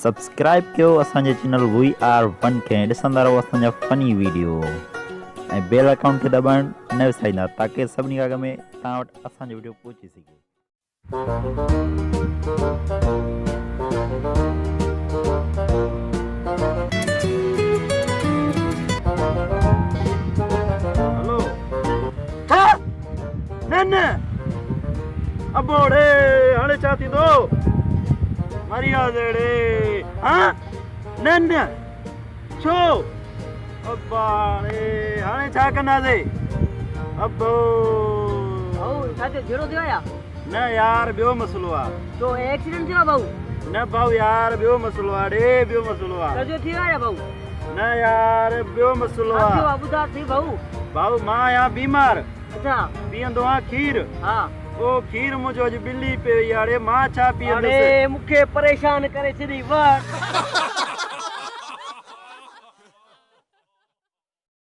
Subscribe कयो असांजे channel VR1 खे ॾिसंदा रहो असांजा फनी वीडियो ऐं बेल आइकन खे दॿाइण न विसारींदा ताकि सभिनी खां अॻु में तव्हां वटि असांजो वीडियो पहुची सघे। हेलो छा न अबोड़े हाणे छा थींदो मर्यादे हाँ न छो अबाड़े हाणे छा कंदासीं अबो भाऊ छाते झेड़ो थियो या न यार ॿियो मसलो आहे तो एक्सीडेंट थियो भाऊ न भाऊ यार ॿियो मसलो आहे ॿियो मसलो आहे कजो थियो या भाऊ न यार ॿियो मसलो आहे थियो ॿुधा थी भाऊ भाऊ मां आहियां बीमार अच्छा पीअंदो आहियां खीर हा ओ खीर मुंहिंजो अॼु ॿिली पे वई आहे मां छा पीअंदुसि अरे मूंखे परेशान करे छॾी वठ